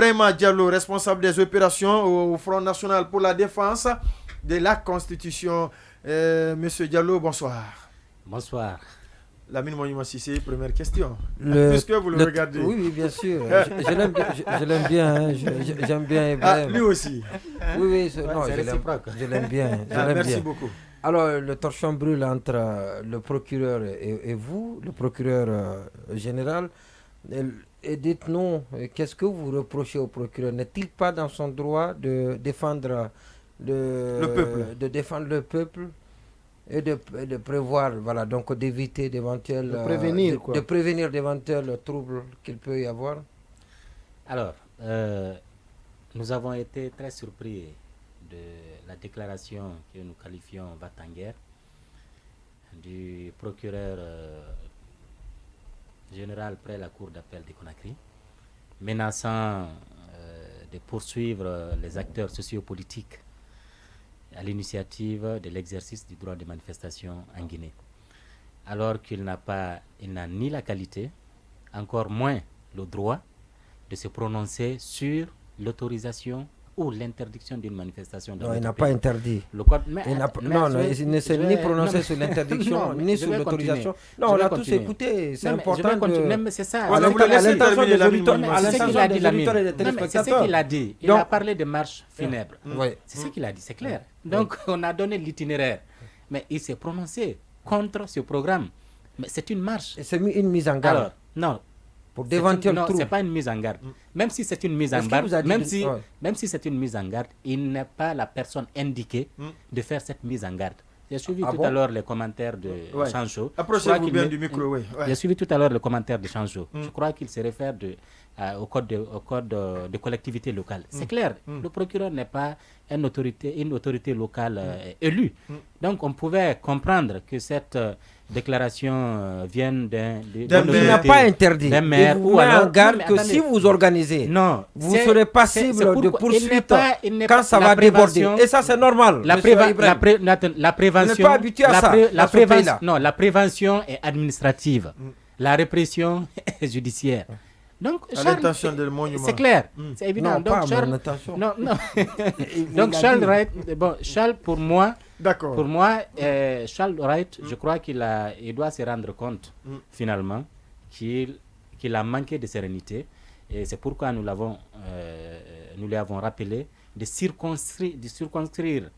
Ibrahima Diallo, responsable des opérations au Front National pour la Défense de la Constitution. Monsieur Diallo, bonsoir. Bonsoir. Lamine Monument Sissé, première question. Puisque vous le regardez. Oui, bien sûr. Je l'aime bien. Hein. J'aime bien Ibrahim. Lui aussi. Oui, je l'aime bien. Merci beaucoup. Alors, le torchon brûle entre le procureur et vous, le procureur général. Et dites-nous, qu'est-ce que vous reprochez au procureur? N'est-il pas dans son droit de défendre le peuple et de prévoir, voilà, donc d'éviter d'éventuels... de prévenir d'éventuels troubles qu'il peut y avoir? Alors, nous avons été très surpris de la déclaration que nous qualifions va-t-en-guerre du procureur général près la cour d'appel de Conakry, menaçant de poursuivre les acteurs sociopolitiques à l'initiative de l'exercice du droit de manifestation en Guinée, alors qu'il n'a ni la qualité, encore moins le droit de se prononcer sur l'autorisation ou l'interdiction d'une manifestation dans il n'a pays. Pas interdit. Le code, il ne s'est ni prononcé sur l'interdiction ni sur l'autorisation. Non, on a tous écouté. C'est important de... C'est ça. À l'intention des auditeurs et des téléspectateurs. C'est ce qu'il a dit. Il a parlé de marche funèbre. C'est ce qu'il a dit, c'est clair. Donc, on a donné l'itinéraire. Mais il s'est prononcé contre ce programme. Mais c'est une marche. C'est une mise en garde. Alors, non. Non, c'est pas une mise en garde. Même si c'est une mise en garde, même si c'est une mise en garde, il n'est pas la personne indiquée de faire cette mise en garde. J'ai suivi à l'heure les commentaires de Chancho. Approchez-vous bien du micro, oui. J'ai suivi tout à l'heure le commentaire de Chancho. Je crois qu'il se réfère au code de collectivité locale. C'est clair, le procureur n'est pas une autorité locale élue. Donc on pouvait comprendre que cette déclaration vienne il n'a pas interdit. D'un maire, ou alors en garde que si vous organisez, vous serez passible de poursuite quand ça va déborder. Et ça, c'est normal. La prévention, la prévention est administrative. La répression est judiciaire. Donc, c'est clair, c'est évident. Donc, Charles Wright, Charles, pour moi, Charles Wright, je crois qu'il doit se rendre compte, finalement, qu'il a manqué de sérénité. Et c'est pourquoi nous lui avons rappelé de circonscrire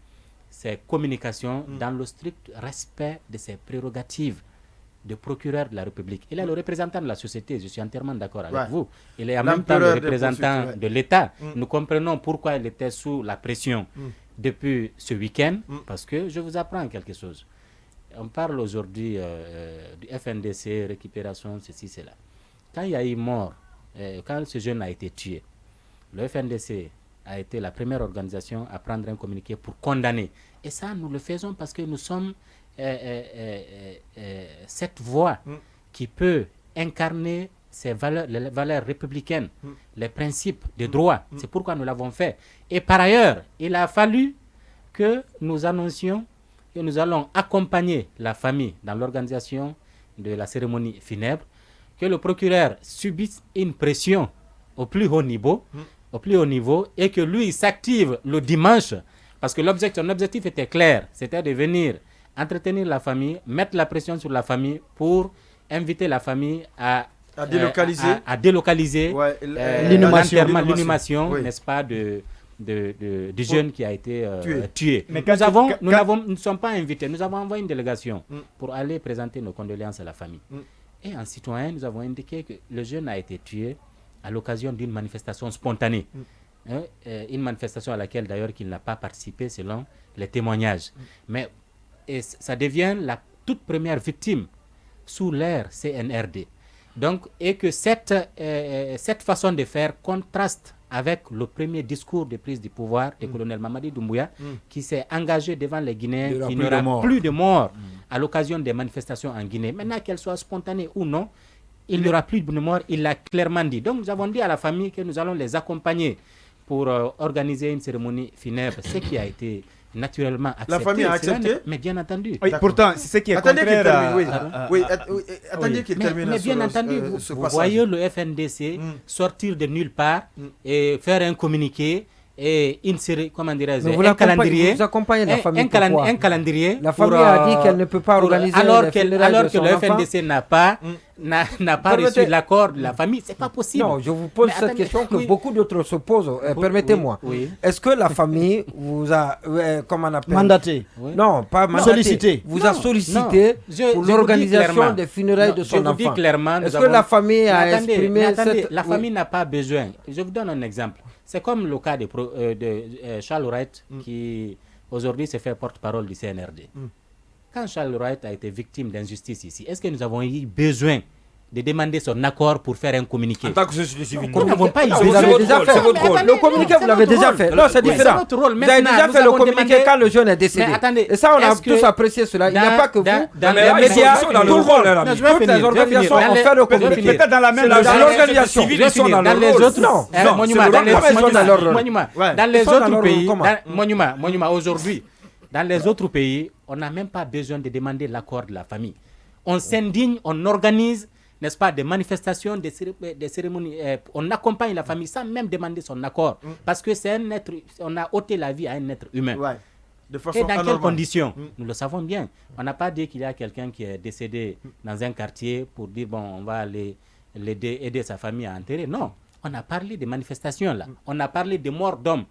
ses communications dans le strict respect de ses prérogatives de procureur de la République. Il est le représentant de la société, je suis entièrement d'accord avec vous. Il est en même temps le représentant de l'État. Nous comprenons pourquoi il était sous la pression depuis ce week-end, parce que je vous apprends quelque chose. On parle aujourd'hui du FNDC, récupération, ceci, cela. Quand il y a eu mort, quand ce jeune a été tué, le FNDC a été la première organisation à prendre un communiqué pour condamner. Et ça, nous le faisons parce que nous sommes cette voix qui peut incarner les valeurs républicaines, les principes de droit. C'est pourquoi nous l'avons fait. Et par ailleurs, il a fallu que nous annoncions que nous allons accompagner la famille dans l'organisation de la cérémonie funèbre, que le procureur subisse une pression au plus haut niveau, et que lui s'active le dimanche, parce que son objectif était clair, c'était de venir entretenir la famille, mettre la pression sur la famille pour inviter la famille à délocaliser l'inhumation, n'est-ce pas, du jeune qui a été tué. Mais nous ne sommes pas invités, nous avons envoyé une délégation pour aller présenter nos condoléances à la famille. Et en citoyen, nous avons indiqué que le jeune a été tué à l'occasion d'une manifestation spontanée. Une manifestation à laquelle d'ailleurs qu'il n'a pas participé selon les témoignages. Mais ça devient la toute première victime sous l'ère CNRD. Donc, et que cette façon de faire contraste avec le premier discours de prise du pouvoir du colonel Mamadi Doumbouya, qui s'est engagé devant les Guinéens qu'il n'y aura plus de morts à l'occasion des manifestations en Guinée. Maintenant, qu'elles soient spontanées ou non, il n'y aura plus de morts, il l'a clairement dit. Donc, nous avons dit à la famille que nous allons les accompagner pour organiser une cérémonie funèbre, ce qui a été naturellement accepté. La famille a accepté? Mais bien entendu. Oui, pourtant, c'est ce qui est contraire attendez qu'il termine. Mais bien entendu, vous voyez le FNDC sortir de nulle part et faire un communiqué et insérer, comment dirais-je, un calendrier. Vous accompagnez la famille un calendrier. La famille a dit qu'elle ne peut pas organiser alors que le FNDC n'a pas reçu l'accord de la famille, c'est pas possible. Non, je vous pose cette question que beaucoup d'autres se posent. Permettez-moi. Est-ce que la famille vous a, comment on appelle, mandaté? Non, pas mandaté. Sollicité. Vous a sollicité pour l'organisation des funérailles de son enfant. Est-ce que la famille a exprimé cette... La famille n'a pas besoin. Je vous donne un exemple. C'est comme le cas de Charles Wright qui aujourd'hui se fait porte-parole du CNRD. Quand Charles Wright a été victime d'injustice ici, est-ce que nous avons eu besoin de demander son accord pour faire un communiqué? En tant que société civile, nous n'avons pas eu Vous l'avez déjà fait. Le communiqué, vous l'avez déjà fait. Non, c'est différent. Vous avez déjà fait le communiqué quand le jeune est décédé. Et ça, on a tous apprécié cela. Il n'y a pas que vous. Dans les médias, tout le monde. Toutes les organisations ont fait le communiqué. Peut-être dans la même l'organisation civile, ils sont dans les autres. Dans les autres pays, Monument, aujourd'hui, dans les autres pays, on n'a même pas besoin de demander l'accord de la famille. On s'indigne, on organise, n'est-ce pas, des manifestations, des cérémonies. On accompagne la famille sans même demander son accord. Parce que c'est un être, on a ôté la vie à un être humain. Et dans quelles conditions? Nous le savons bien. On n'a pas dit qu'il y a quelqu'un qui est décédé dans un quartier pour dire, bon, on va aider sa famille à enterrer. Non. On a parlé des manifestations là. On a parlé de morts d'hommes.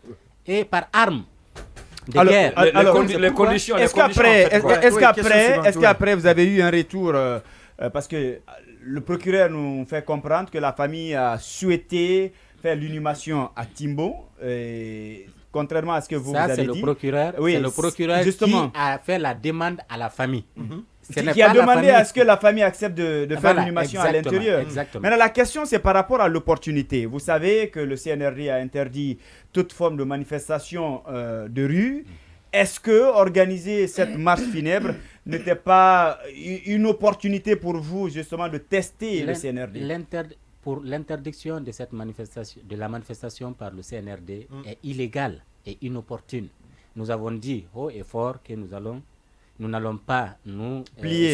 Et par armes. Les conditions. Est-ce qu'après, vous avez eu un retour parce que le procureur nous fait comprendre que la famille a souhaité faire l'inhumation à Timbo, contrairement à ce que vous avez dit. C'est le procureur justement, qui a fait la demande à la famille. Qui a demandé à ce que la famille accepte de faire l'inhumation à l'intérieur. Maintenant, la question, c'est par rapport à l'opportunité. Vous savez que le CNRD a interdit toute forme de manifestation de rue. Est-ce que organiser cette marche funèbre n'était pas une opportunité pour vous, justement, de tester le CNRD? Pour l'interdiction de cette manifestation, de la manifestation par le CNRD est illégale et inopportune. Nous avons dit haut et fort que nous n'allons pas nous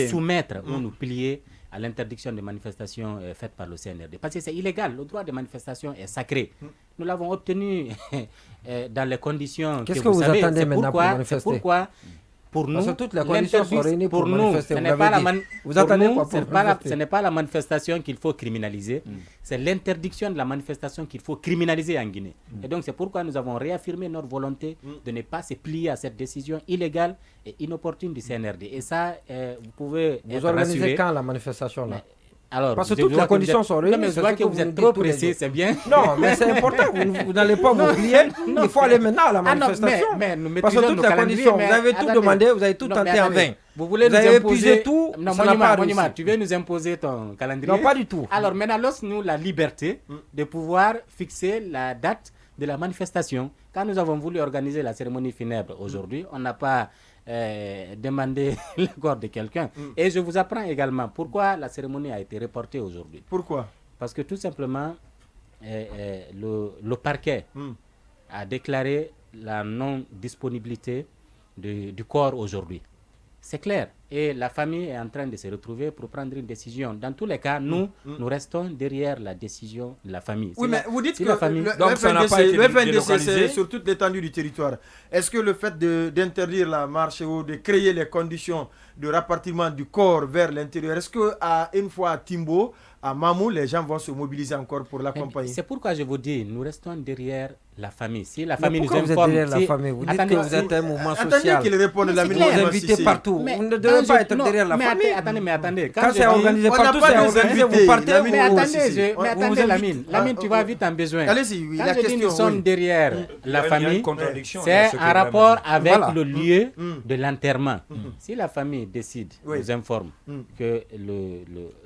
soumettre ou nous plier à l'interdiction des manifestations faites par le CNRD. Parce que c'est illégal. Le droit de manifestation est sacré. Nous l'avons obtenu dans les conditions que vous savez. Attendez maintenant pour manifester? C'est pourquoi, pour nous, parce que toutes les conditions sont réunies pour manifester. Ce n'est pas la manifestation qu'il faut criminaliser, c'est l'interdiction de la manifestation qu'il faut criminaliser en Guinée. Et donc c'est pourquoi nous avons réaffirmé notre volonté de ne pas se plier à cette décision illégale et inopportune du CNRD. Et ça, vous pouvez vous organisez rassuré. Quand la manifestation là? Alors, parce que toutes les conditions sont réunies. Non, mais je vois que vous êtes trop pressé, c'est bien. Non, mais c'est important. Vous n'allez pas vous plier. Il faut aller maintenant à la manifestation. Parce que toutes les conditions, vous avez tout demandé, vous avez tout tenté en vain. Vous avez épuisé tout. Non, Monument, tu veux nous imposer ton calendrier? Non, pas du tout. Alors maintenant, laisse-nous la liberté de pouvoir fixer la date de la manifestation. Quand nous avons voulu organiser la cérémonie funèbre aujourd'hui, on n'a pas demander l'accord de quelqu'un. Et je vous apprends également pourquoi la cérémonie a été reportée aujourd'hui. Pourquoi? Parce que tout simplement, le parquet a déclaré la non-disponibilité du corps aujourd'hui. C'est clair. Et la famille est en train de se retrouver pour prendre une décision. Dans tous les cas, nous restons derrière la décision de la famille. Oui, mais vous dites que la famille... le FNDC, c'est sur toute l'étendue du territoire. Est-ce que le fait d'interdire la marche ou de créer les conditions de rapatriement du corps vers l'intérieur, est-ce qu'à une fois à Timbo, à Mamou, les gens vont se mobiliser encore pour l'accompagner? C'est pourquoi je vous dis, nous restons derrière la famille. Si la famille nous informe... Vous êtes derrière la famille. Vous dites que vous êtes un mouvement social. Attendez qu'il réponde la ministre. Vous invitez partout. Vous ne devez pas être derrière la famille. Mais attendez. Quand c'est organisé partout, c'est organisé, vous partez. Mais attendez, Lamine, tu vas vite en besoin. Allez-y, oui. Quand je dis nous sommes derrière la famille, c'est en rapport avec le lieu de l'enterrement. Si la famille décide, nous informe que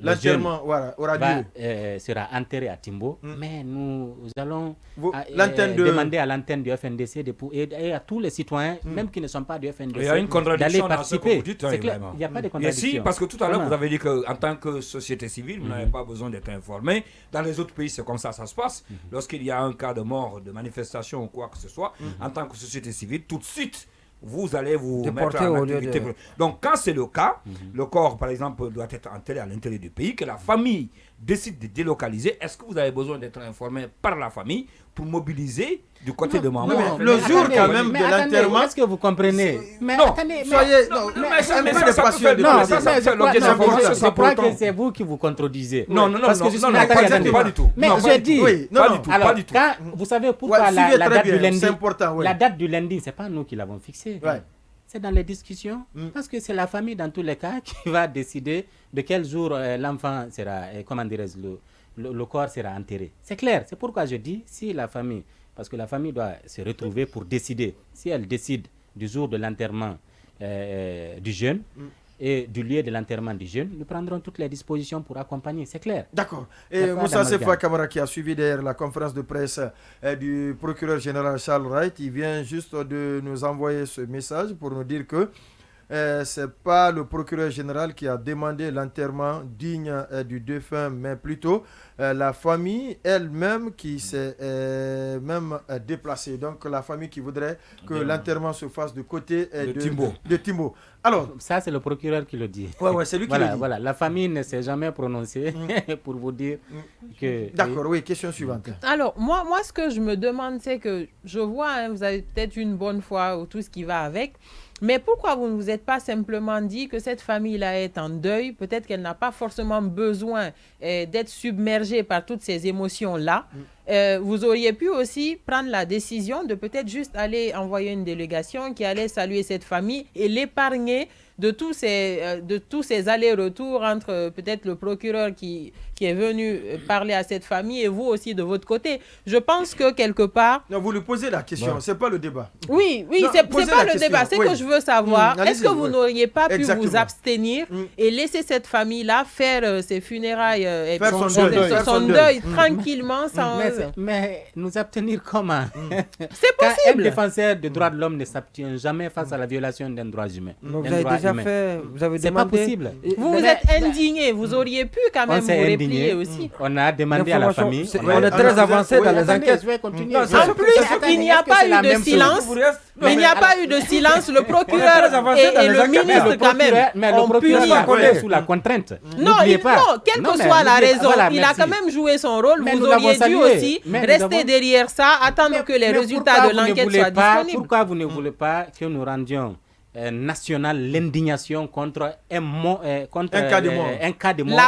l'enterrement sera enterré à Timbo, mais nous allons demander à l'antenne du FNDC et à tous les citoyens, même qui ne sont pas du FNDC, d'aller participer. C'est clair, il n'y a pas de contradiction. Mais si, parce que tout à l'heure, vous avez dit qu'en tant que société civile, vous n'avez pas besoin d'être informé. Dans les autres pays, c'est comme ça se passe. Lorsqu'il y a un cas de mort, de manifestation ou quoi que ce soit, en tant que société civile, tout de suite, vous allez vous mettre en activité. Donc, quand c'est le cas, le corps, par exemple, doit être enterré à l'intérieur du pays, que la famille décide de délocaliser, est-ce que vous avez besoin d'être informé par la famille pour mobiliser du côté de maman? Le jour quand même de l'enterrement. Est-ce que vous comprenez? Mais attendez, soyez un peu de patience. Non, je crois que c'est vous qui vous contredisez. Non, pas du tout. Mais je dis, pas du tout. Vous savez pourquoi la date du lundi, la date du lundi, c'est pas nous qui l'avons fixée. C'est dans les discussions, parce que c'est la famille dans tous les cas qui va décider de quel jour l'enfant sera, comment dirais-je, le corps sera enterré. C'est clair, c'est pourquoi je dis, si la famille, parce que la famille doit se retrouver pour décider, si elle décide du jour de l'enterrement du jeune et du lieu de l'enterrement du jeune, nous prendrons toutes les dispositions pour accompagner, c'est clair. D'accord. Et Moussa Sefa Kamara qui a suivi d'ailleurs la conférence de presse du procureur général Charles Wright, il vient juste de nous envoyer ce message pour nous dire que ce n'est pas le procureur général qui a demandé l'enterrement digne du défunt, mais plutôt la famille elle-même qui s'est même déplacée. Donc la famille qui voudrait que l'enterrement se fasse du côté de Timbo. Alors, ça, c'est le procureur qui le dit. Ouais, c'est lui qui le dit. Voilà, la famille ne s'est jamais prononcée pour vous dire que... D'accord, oui, question suivante. Alors, moi, ce que je me demande, c'est que je vois, vous avez peut-être une bonne foi ou tout ce qui va avec, mais pourquoi vous ne vous êtes pas simplement dit que cette famille-là est en deuil? Peut-être qu'elle n'a pas forcément besoin d'être submergée par toutes ces émotions-là. Vous auriez pu aussi prendre la décision de peut-être juste aller envoyer une délégation qui allait saluer cette famille et l'épargner de tous ces allers-retours entre peut-être le procureur qui est venu parler à cette famille et vous aussi de votre côté. Je pense que quelque part... Non, vous lui posez la question, c'est pas le débat. Oui, c'est pas le débat. C'est que je veux savoir, est-ce que vous n'auriez pas pu vous abstenir et laisser cette famille-là faire ses funérailles et son deuil tranquillement sans... Mais nous abstenir comment? C'est possible. Un défenseur des droits de l'homme ne s'abstient jamais face à la violation d'un droit humain. Vous avez déjà fait, vous avez demandé... C'est pas possible. Vous êtes indigné, vous auriez pu quand même vous replier aussi. On a demandé à la famille. On est très avancé dans les enquêtes. Je vais continuer. En plus, il n'y a pas eu de silence. Il n'y a pas eu de silence. Le procureur et le ministre quand même. Mais le procureur est sous la contrainte. Non, quelle que soit la raison, il a quand même joué son rôle. Vous auriez dû aussi rester derrière ça, attendre que les résultats de l'enquête soient disponibles. Pourquoi vous ne voulez pas que nous rendions national l'indignation contre un cas de mort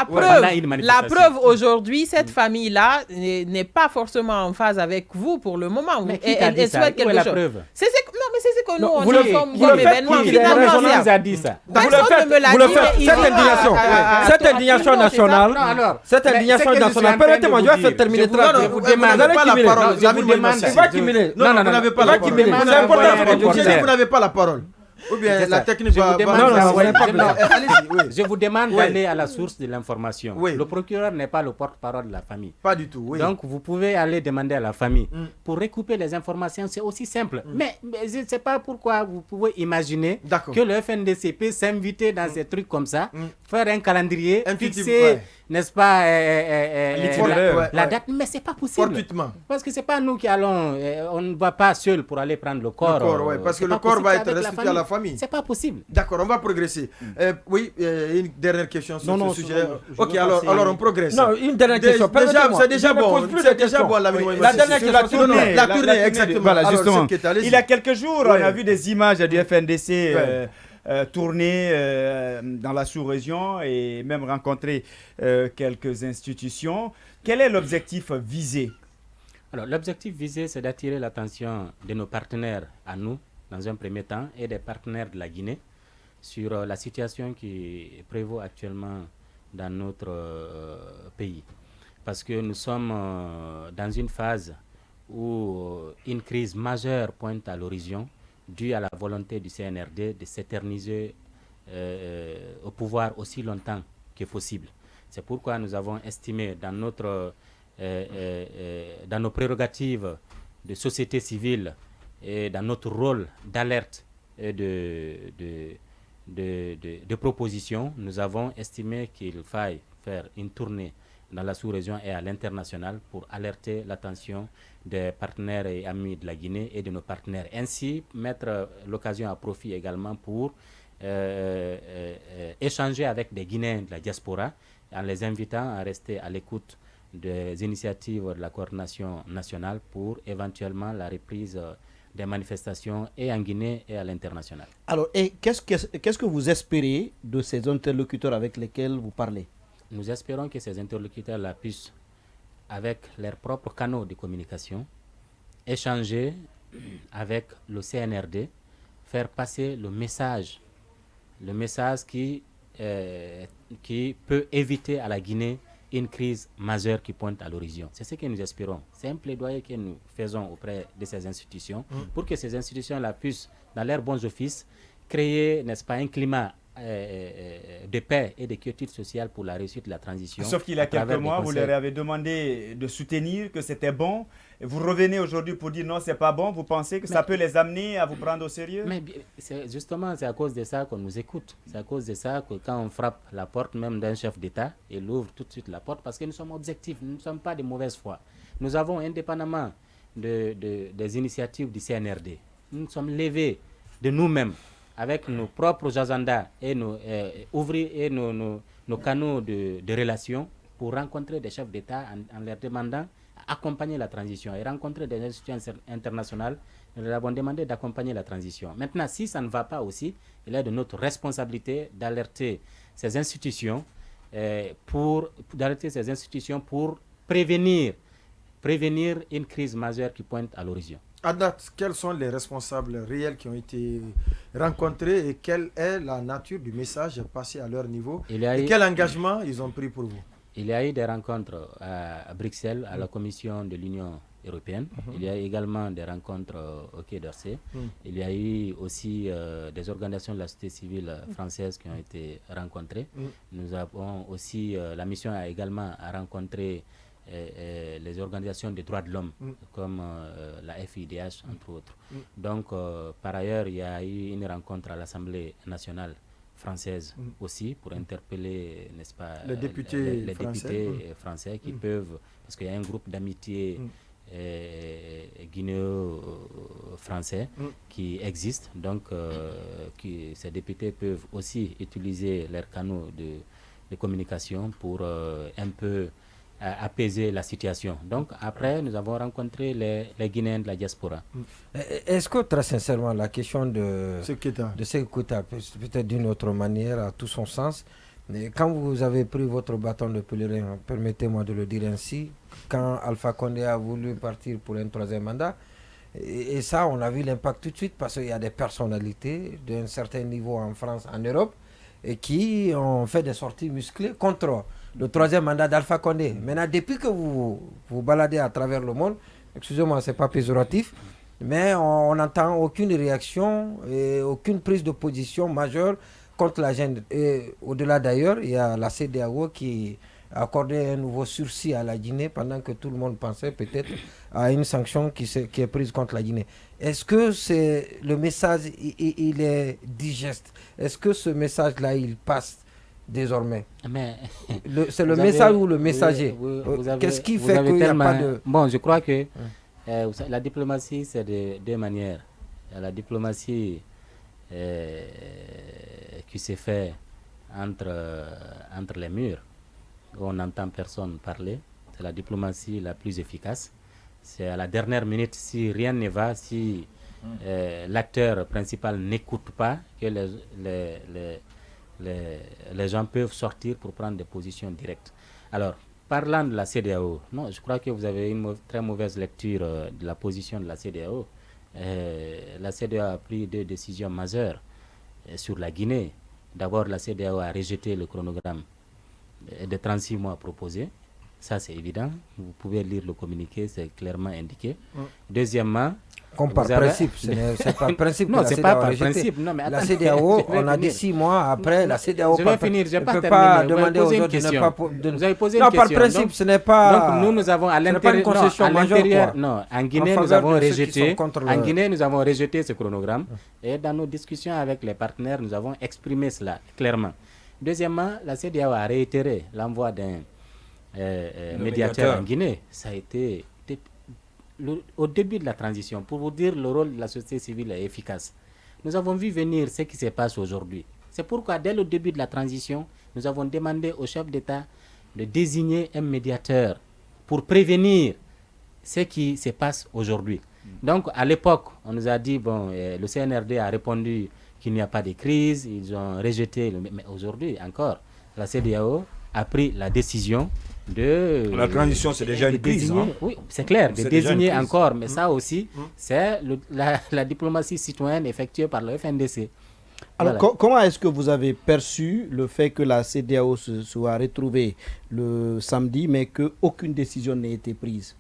La preuve aujourd'hui, cette famille-là n'est pas forcément en phase avec vous pour le moment. Elle souhaite quelque chose. C'est ce que nous on informe comme événement. Finalement, nous a dit ça. Personne ne me l'a dit. Cette indignation nationale, permettez-moi, je vais faire terminer. Vous n'avez pas la parole. Non, vous n'avez pas la parole. Vous n'avez pas la parole. Ou bien la technique Je vous demande d'aller à la source de l'information. Le procureur n'est pas le porte-parole de la famille. Pas du tout, oui. Donc vous pouvez aller demander à la famille. Pour recouper les informations, c'est aussi simple. Mais je ne sais pas pourquoi vous pouvez imaginer que le FNDC peut s'inviter dans ces trucs comme ça, faire un calendrier, fixer, n'est-ce pas, la date. Mais c'est pas possible. Parce que c'est pas nous qui allons, on ne va pas seul pour aller prendre le corps. Parce que le corps va être restitué à la famille. C'est pas possible. D'accord, on va progresser. Oui, une dernière question sur ce sujet. Ok, alors on progresse. Non, une dernière question. C'est déjà bon. C'est déjà bon. La dernière question, la tournée, exactement. Voilà, justement. Il y a quelques jours, on a vu des images du FNDC tourner dans la sous-région et même rencontrer quelques institutions. Quel est l'objectif visé? Alors, l'objectif visé, c'est d'attirer l'attention de nos partenaires à nous, dans un premier temps, et des partenaires de la Guinée sur la situation qui prévaut actuellement dans notre pays. Parce que nous sommes dans une phase où une crise majeure pointe à l'horizon, due à la volonté du CNRD de s'éterniser au pouvoir aussi longtemps que possible. C'est pourquoi nous avons estimé dans nos prérogatives de société civile et dans notre rôle d'alerte et de proposition, nous avons estimé qu'il faille faire une tournée dans la sous-région et à l'international pour alerter l'attention des partenaires et amis de la Guinée et de nos partenaires. Ainsi, mettre l'occasion à profit également pour échanger avec des Guinéens de la diaspora en les invitant à rester à l'écoute des initiatives de la coordination nationale pour éventuellement la reprise des manifestations et en Guinée et à l'international. Alors, et qu'est-ce que vous espérez de ces interlocuteurs avec lesquels vous parlez? Nous espérons que ces interlocuteurs-là puissent, avec leurs propres canaux de communication, échanger avec le CNRD, faire passer le message qui peut éviter à la Guinée une crise majeure qui pointe à l'horizon. C'est ce que nous espérons. C'est un plaidoyer que nous faisons auprès de ces institutions pour que ces institutions-là puissent, dans leurs bons offices, créer, n'est-ce pas, un climat de paix et de quiétude sociale pour la réussite de la transition. Sauf qu'il y a quelques mois, vous leur avez demandé de soutenir, que c'était bon. Et vous revenez aujourd'hui pour dire non, c'est pas bon. Vous pensez que ça peut les amener à vous prendre au sérieux? Mais justement, c'est à cause de ça qu'on nous écoute. C'est à cause de ça que quand on frappe la porte même d'un chef d'État, il ouvre tout de suite la porte parce que nous sommes objectifs, nous ne sommes pas de mauvaise foi. Nous avons, indépendamment des initiatives du CNRD, nous nous sommes levés de nous-mêmes avec nos propres agendas et nos canaux de relations pour rencontrer des chefs d'État en leur demandant d'accompagner la transition et rencontrer des institutions internationales. Nous leur avons demandé d'accompagner la transition. Maintenant, si ça ne va pas aussi, il est de notre responsabilité d'alerter ces institutions pour prévenir une crise majeure qui pointe à l'horizon. À date, quels sont les responsables réels qui ont été rencontrés et quelle est la nature du message passé à leur niveau et quel engagement ils ont pris pour vous? Il y a eu des rencontres à Bruxelles, à la Commission de l'Union européenne. Il y a également des rencontres au Quai d'Orsay. Il y a eu aussi des organisations de la société civile française qui ont été rencontrées. Nous avons aussi, la mission a également rencontré les organisations des droits de l'homme comme la FIDH entre autres. Donc par ailleurs il y a eu une rencontre à l'Assemblée nationale française aussi pour interpeller, n'est-ce pas, les députés français qui peuvent, parce qu'il y a un groupe d'amitié guinéo-français qui existe, donc ces députés peuvent aussi utiliser leurs canaux de communication pour un peu apaiser la situation. Donc après, nous avons rencontré les Guinéens de la diaspora. Est-ce que très sincèrement, la question de Sékou Keïta, peut-être d'une autre manière, a tout son sens. Mais quand vous avez pris votre bâton de pèlerin, permettez-moi de le dire ainsi, quand Alpha Condé a voulu partir pour un troisième mandat, et ça, on a vu l'impact tout de suite parce qu'il y a des personnalités d'un certain niveau en France, en Europe, et qui ont fait des sorties musclées contre le troisième mandat d'Alpha Condé. Maintenant, depuis que vous vous baladez à travers le monde, excusez-moi, ce n'est pas péjoratif, mais on n'entend aucune réaction et aucune prise de position majeure contre la Guinée. Et au-delà d'ailleurs, il y a la CEDEAO qui a accordé un nouveau sursis à la Guinée pendant que tout le monde pensait peut-être à une sanction qui est prise contre la Guinée. Est-ce que le message, il est digeste? Est-ce que ce message-là, il passe désormais? C'est le message ou le messager? Qu'est-ce qui fait qu'il n'y a pas de... Bon, je crois que la diplomatie, c'est de deux manières. Il y a la diplomatie qui se fait entre les murs, où on n'entend personne parler. C'est la diplomatie la plus efficace. C'est à la dernière minute, si rien ne va, si l'acteur principal n'écoute pas, que les gens peuvent sortir pour prendre des positions directes. Alors, parlant de la CEDEAO, non, je crois que vous avez une très mauvaise lecture de la position de la CEDEAO. La CEDEAO a pris deux décisions majeures sur la Guinée. D'abord, la CEDEAO a rejeté le chronogramme de 36 mois proposé. Ça, c'est évident. Vous pouvez lire le communiqué, c'est clairement indiqué. Deuxièmement, comme par principe, c'est par principe que non, la c'est CEDEAO pas par rejeté. principe. Non, mais la CEDEAO, on a dit 6 mois après, la CEDEAO je vais finir, je ne pas peut terminer. pas demander aux autres de ne pas... Vous avez posé non, une question. Par principe, donc, ce n'est pas... Donc, nous avons à l'intérieur... Non, en Guinée, nous avons rejeté... En Guinée, nous avons rejeté ce chronogramme. Et dans nos discussions avec les partenaires, nous avons exprimé cela clairement. Deuxièmement, la CEDEAO a réitéré l'envoi d'un médiateur en Guinée. Ça a été au début de la transition. Pour vous dire, le rôle de la société civile est efficace. Nous avons vu venir ce qui se passe aujourd'hui. C'est pourquoi, dès le début de la transition, nous avons demandé au chef d'État de désigner un médiateur pour prévenir ce qui se passe aujourd'hui. Donc, à l'époque, on nous a dit, le CNRD a répondu qu'il n'y a pas de crise, ils ont rejeté. Mais aujourd'hui, encore, la CEDEAO a pris la décision de... La transition, c'est déjà une crise. Oui, c'est clair, de désigner encore. Mais ça aussi, c'est la diplomatie citoyenne effectuée par le FNDC. Alors, comment est-ce que vous avez perçu le fait que la CEDEAO se soit retrouvée le samedi, mais qu'aucune décision n'ait été prise?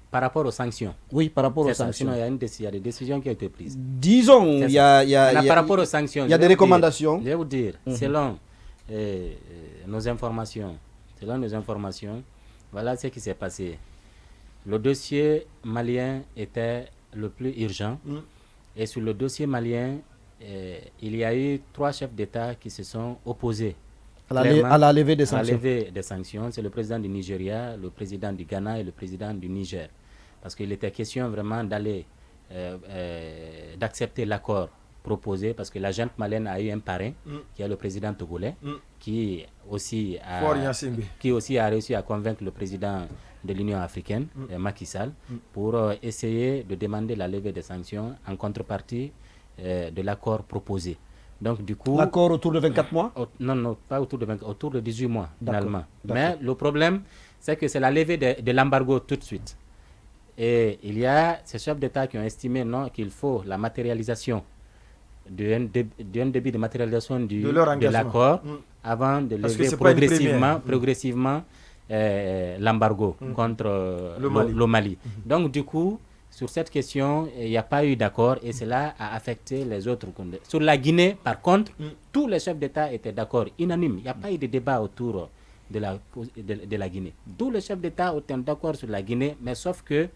Par rapport aux sanctions. Oui, par rapport aux sanctions. Sinon, il y a des décisions qui ont été prises. Disons, par rapport aux sanctions, il y a des recommandations. Je vais vous dire, selon nos informations, voilà ce qui s'est passé. Le dossier malien était le plus urgent. Et sur le dossier malien, il y a eu 3 chefs d'État qui se sont opposés à la levée des sanctions. À la levée des sanctions, c'est le président du Nigeria, le président du Ghana et le président du Niger. Parce qu'il était question vraiment d'accepter l'accord proposé, parce que la junte malienne a eu un parrain, qui est le président togolais, qui aussi a réussi à convaincre le président de l'Union africaine, Macky Sall, pour essayer de demander la levée des sanctions en contrepartie de l'accord proposé. Donc, du coup, l'accord autour de 24 mois? Non, pas autour de 24, autour de 18 mois, finalement. Mais le problème, c'est que c'est la levée de l'embargo tout de suite. Et il y a ces chefs d'État qui ont estimé qu'il faut la matérialisation d'un début de matérialisation de l'accord avant de lever progressivement l'embargo contre le Mali. Donc, du coup, sur cette question, il n'y a pas eu d'accord et cela a affecté les autres. Sur la Guinée, par contre, tous les chefs d'État étaient d'accord, unanimes. Il n'y a pas eu de débat autour de la Guinée. Tous les chefs d'État étaient d'accord sur la Guinée, mais sauf que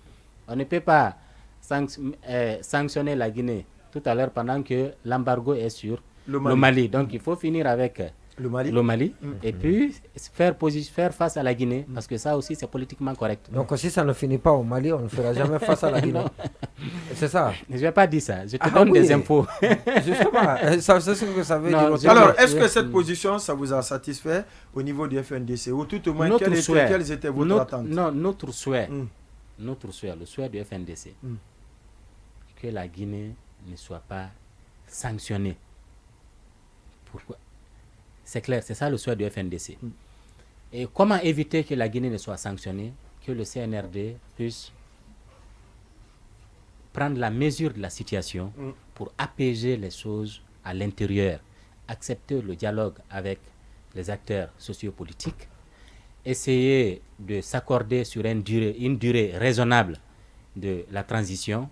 on ne peut pas sanctionner la Guinée tout à l'heure pendant que l'embargo est sur le Mali. Donc, il faut finir avec le Mali et puis faire face à la Guinée, parce que ça aussi c'est politiquement correct. Donc si ça ne finit pas au Mali, on ne fera jamais face à la Guinée. C'est ça. Je ne vais pas dire ça, je te donne des infos. Justement, c'est ce que ça veut dire. Alors, est-ce que cette position, ça vous a satisfait au niveau du FNDC, ou tout au moins quelles étaient vos attentes? Non, notre souhait, le souhait du FNDC, que la Guinée ne soit pas sanctionnée. Pourquoi? C'est clair, c'est ça le souhait du FNDC. Et comment éviter que la Guinée ne soit sanctionnée, que le CNRD puisse prendre la mesure de la situation pour apaiser les choses à l'intérieur, accepter le dialogue avec les acteurs sociopolitiques, essayer de s'accorder sur une durée raisonnable de la transition,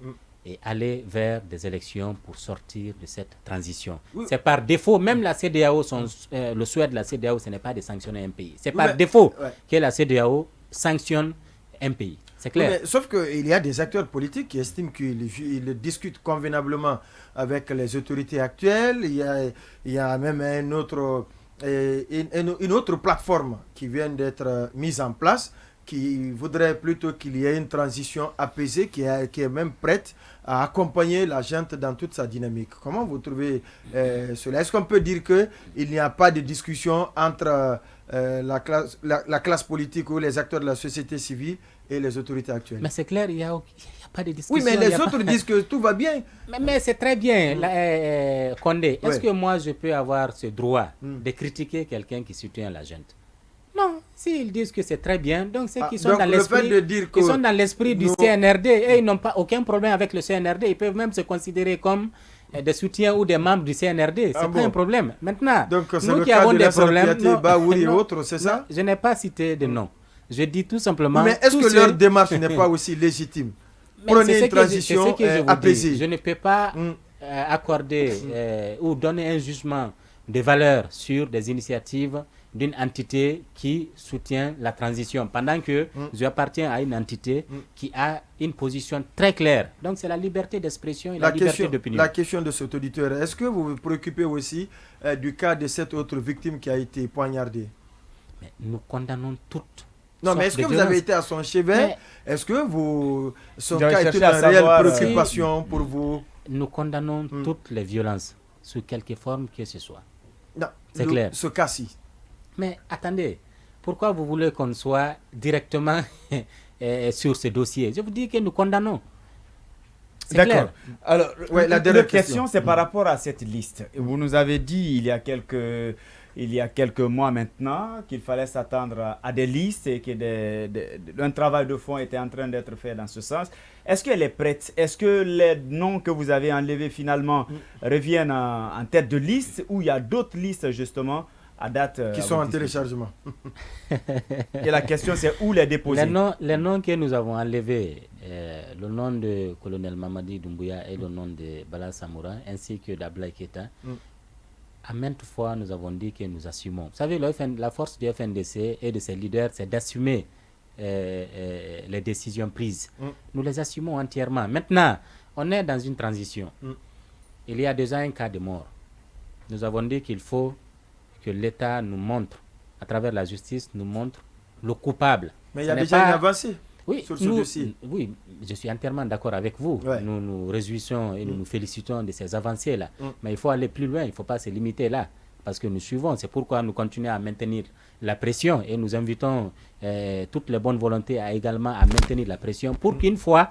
et aller vers des élections pour sortir de cette transition. C'est par défaut, même la CEDEAO, le souhait de la CEDEAO, ce n'est pas de sanctionner un pays. C'est par défaut que la CEDEAO sanctionne un pays. C'est clair. Sauf qu'il y a des acteurs politiques qui estiment qu'ils discutent convenablement avec les autorités actuelles. Il y a même une autre plateforme qui vient d'être mise en place, qui voudrait plutôt qu'il y ait une transition apaisée, qui est même prête à accompagner la junte dans toute sa dynamique. Comment vous trouvez cela? Est-ce qu'on peut dire qu'il n'y a pas de discussion entre la classe politique ou les acteurs de la société civile et les autorités actuelles? Mais c'est clair, il n'y a pas de discussion. Oui, mais les autres disent que tout va bien. Mais c'est très bien, Condé. Est-ce que moi, je peux avoir ce droit de critiquer quelqu'un qui soutient la junte? Non, s'ils disent que c'est très bien, donc c'est qu'ils sont dans l'esprit du CNRD et ils n'ont pas aucun problème avec le CNRD. Ils peuvent même se considérer comme des soutiens ou des membres du CNRD. C'est pas un problème. Maintenant, donc, nous qui avons des problèmes... Baouri et autres, c'est ça? Je n'ai pas cité de nom. Je dis tout simplement... Mais est-ce que leur démarche n'est pas aussi légitime? Prenez une transition apaisée. Je ne peux pas accorder ou donner un jugement de valeur sur des initiatives d'une entité qui soutient la transition, pendant que j'appartiens à une entité qui a une position très claire. Donc c'est la liberté d'expression et la liberté d'opinion. La question de cet auditeur, est-ce que vous vous préoccupez aussi du cas de cette autre victime qui a été poignardée? Mais nous condamnons toutes Non, mais est-ce que vous avez été à son chevet? Est-ce que son cas était une réelle préoccupation pour vous? Nous condamnons toutes les violences, sous quelque forme que ce soit. Non, c'est clair. Ce cas-ci. Mais attendez, pourquoi vous voulez qu'on soit directement sur ce dossier? Je vous dis que nous condamnons. D'accord. Alors, la dernière question, c'est par rapport à cette liste. Vous nous avez dit il y a quelques mois maintenant qu'il fallait s'attendre à des listes et qu'un travail de fond était en train d'être fait dans ce sens. Est-ce qu'elle est prête? Est-ce que les noms que vous avez enlevés finalement reviennent en tête de liste, ou il y a d'autres listes justement à date qui sont en téléchargement? Et la question, c'est où les déposer? Les noms que nous avons enlevés, le nom de colonel Mamadi Doumbouya et le nom de Bala Samoura, ainsi que d'Ablaye Keita, à maintes fois nous avons dit que nous assumons. Vous savez, la force du FNDC et de ses leaders, c'est d'assumer les décisions prises. Nous les assumons entièrement. Maintenant, on est dans une transition. Il y a déjà un cas de mort. Nous avons dit qu'il faut que l'État nous montre, à travers la justice, nous montre le coupable. Mais il y a déjà une avancée sur ce dossier. Oui, je suis entièrement d'accord avec vous. Ouais. Nous nous réjouissons et nous nous félicitons de ces avancées-là. Mais il faut aller plus loin, il ne faut pas se limiter là. Parce que nous suivons, c'est pourquoi nous continuons à maintenir la pression et nous invitons toutes les bonnes volontés également à maintenir la pression pour qu'une fois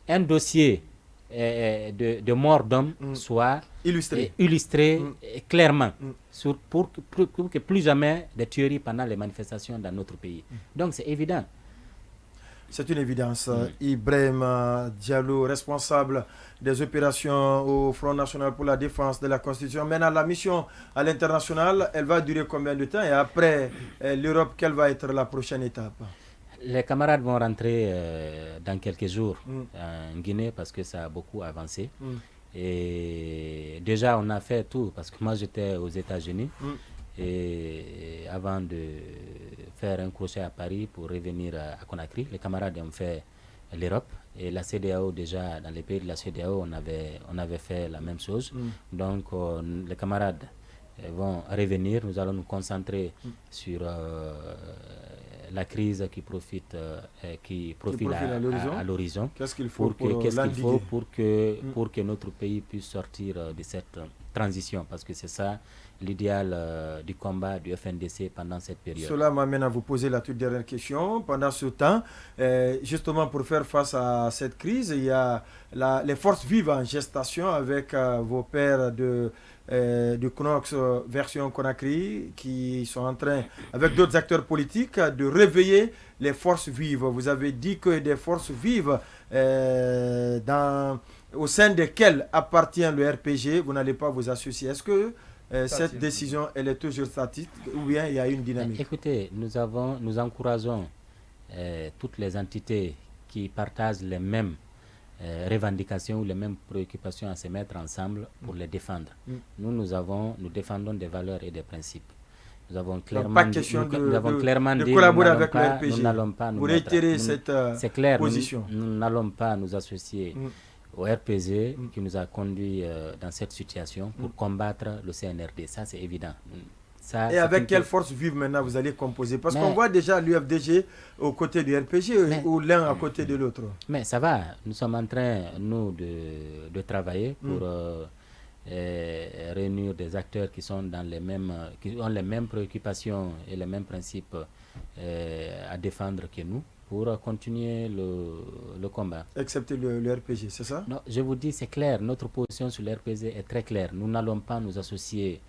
un dossier de mort d'homme soit illustré clairement pour que plus jamais de tueries pendant les manifestations dans notre pays. Donc c'est évident. C'est une évidence. Ibrahim Diallo, responsable des opérations au Front National pour la Défense de la Constitution. Maintenant, la mission à l'international, elle va durer combien de temps? Et après l'Europe, quelle va être la prochaine étape? Les camarades vont rentrer dans quelques jours en Guinée parce que ça a beaucoup avancé. Et déjà, on a fait tout parce que moi, j'étais aux États-Unis. Et avant de faire un crochet à Paris pour revenir à Conakry, les camarades ont fait l'Europe et la CEDEAO. Déjà dans les pays de la CEDEAO, on avait fait la même chose. Donc les camarades vont revenir. Nous allons nous concentrer sur la crise qui profite à l'horizon. Qu'est-ce qu'il faut pour que notre pays puisse sortir de cette transition, parce que c'est ça l'idéal du combat du FNDC pendant cette période. Cela m'amène à vous poser la toute dernière question. Pendant ce temps, justement pour faire face à cette crise, il y a les forces vives en gestation avec vos pairs de Knox version Conakry qui sont en train, avec d'autres acteurs politiques, de réveiller les forces vives. Vous avez dit que des forces vives au sein desquelles appartient le RPG, vous n'allez pas vous associer. Est-ce que cette décision, elle est toujours statique ou bien il y a une dynamique? Écoutez, nous encourageons toutes les entités qui partagent les mêmes revendications ou les mêmes préoccupations à se mettre ensemble pour les défendre. Nous défendons des valeurs et des principes. Nous avons clairement dit de collaborer avec le RPG. Nous n'allons pas nous réitérer cette position. Nous n'allons pas nous associer au RPG qui nous a conduits dans cette situation pour combattre le CNRD. Ça, c'est évident. Et avec quelle force vive maintenant vous allez composer? Parce qu'on voit déjà l'UFDG aux côtés du RPG ou l'un à côté de l'autre. Mais ça va. Nous sommes en train, nous, de travailler pour réunir des acteurs qui sont qui ont les mêmes préoccupations et les mêmes principes à défendre que nous, pour continuer le combat. Excepté le RPG, c'est ça? Non, je vous dis, c'est clair. Notre position sur le RPG est très claire. Nous n'allons pas nous associer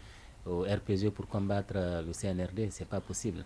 au RPG pour combattre le CNRD, c'est pas possible.